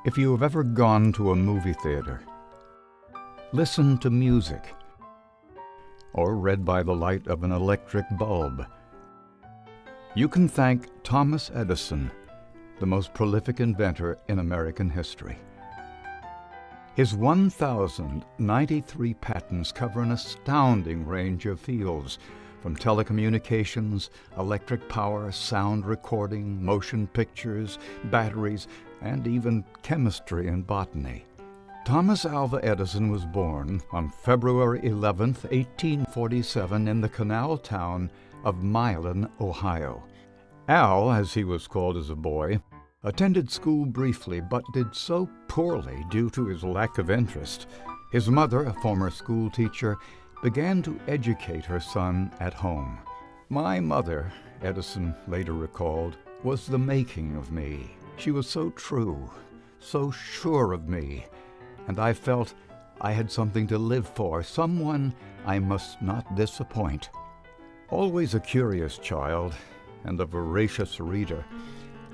If you have ever gone to a movie theater, listened to music, or read by the light of an electric bulb, you can thank Thomas Edison, the most prolific inventor in American history. His 1,093 patents cover an astounding range of fields, from telecommunications, electric power, sound recording, motion pictures, batteries, and even chemistry and botany. Thomas Alva Edison was born on February 11, 1847, in the canal town of Milan, Ohio. Al, as he was called as a boy, attended school briefly but did so poorly due to his lack of interest. His mother, a former school teacher, began to educate her son at home. "My mother," Edison later recalled, "was the making of me. She was so true, so sure of me, and I felt I had something to live for, someone I must not disappoint." Always a curious child and a voracious reader,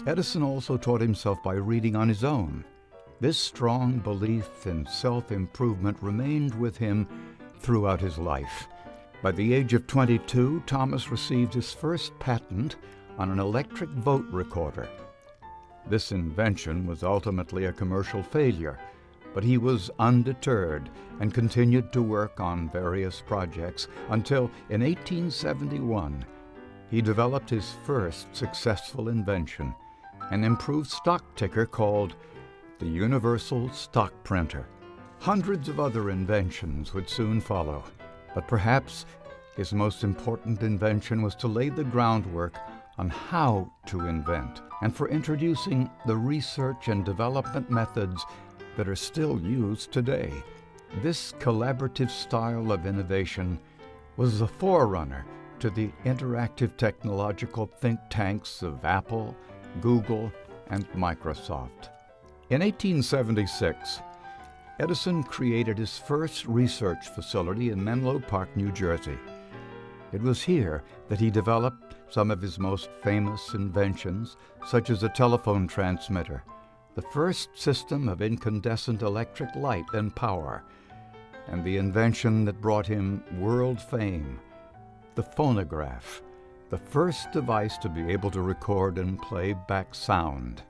Edison also taught himself by reading on his own. This strong belief in self-improvement remained with him throughout his life. By the age of 22, Thomas received his first patent on an electric vote recorder. This invention was ultimately a commercial failure, but he was undeterred and continued to work on various projects until, in 1871, he developed his first successful invention, an improved stock ticker called the Universal Stock Printer. Hundreds of other inventions would soon follow, but perhaps his most important invention was to lay the groundwork on how to invent and for introducing the research and development methods that are still used today. This collaborative style of innovation was the forerunner to the interactive technological think tanks of Apple, Google, and Microsoft. In 1876, Edison created his first research facility in Menlo Park, New Jersey. It was here that he developed some of his most famous inventions, such as a telephone transmitter, the first system of incandescent electric light and power, and the invention that brought him world fame, the phonograph, the first device to be able to record and play back sound.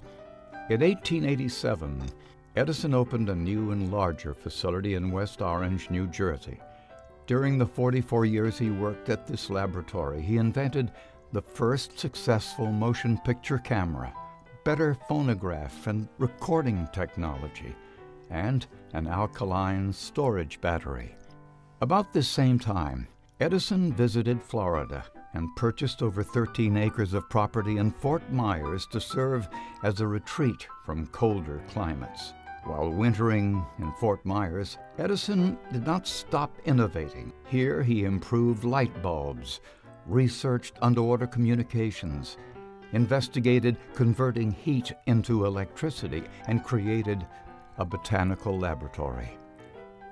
In 1887, Edison opened a new and larger facility in West Orange, New Jersey. During the 44 years he worked at this laboratory, he invented the first successful motion picture camera, better phonograph and recording technology, and an alkaline storage battery. About this same time, Edison visited Florida and purchased over 13 acres of property in Fort Myers to serve as a retreat from colder climates. While wintering in Fort Myers, Edison did not stop innovating. Here he improved light bulbs, researched underwater communications, investigated converting heat into electricity, and created a botanical laboratory.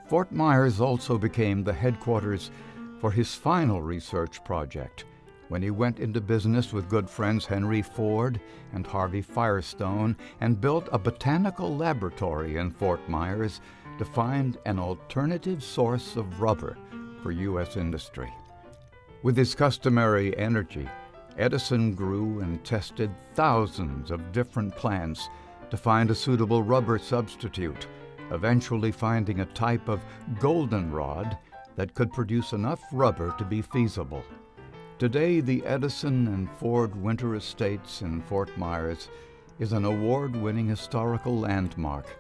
Fort Myers also became the headquarters for his final research project, when he went into business with good friends Henry Ford and Harvey Firestone and built a botanical laboratory in Fort Myers to find an alternative source of rubber for U.S. industry. With his customary energy, Edison grew and tested thousands of different plants to find a suitable rubber substitute, eventually finding a type of goldenrod that could produce enough rubber to be feasible. Today, the Edison and Ford Winter Estates in Fort Myers is an award-winning historical landmark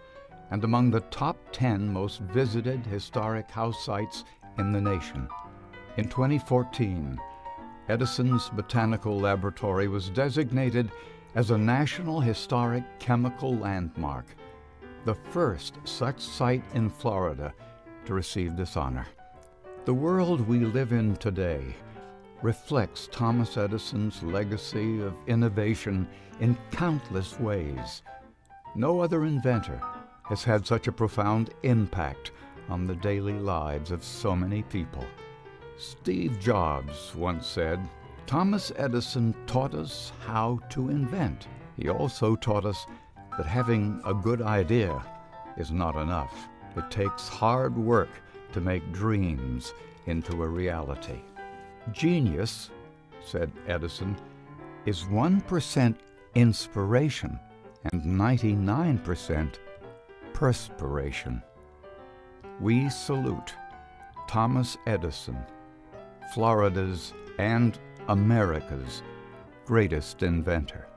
and among the top 10 most visited historic house sites in the nation. In 2014, Edison's Botanical Laboratory was designated as a National Historic Chemical Landmark, the first such site in Florida to receive this honor. The world we live in today reflects Thomas Edison's legacy of innovation in countless ways. No other inventor has had such a profound impact on the daily lives of so many people. Steve Jobs once said, "Thomas Edison taught us how to invent. He also taught us that having a good idea is not enough. It takes hard work to make dreams into a reality. Genius, said Edison, is 1% inspiration and 99% perspiration. We salute Thomas Edison, Florida's and America's greatest inventor.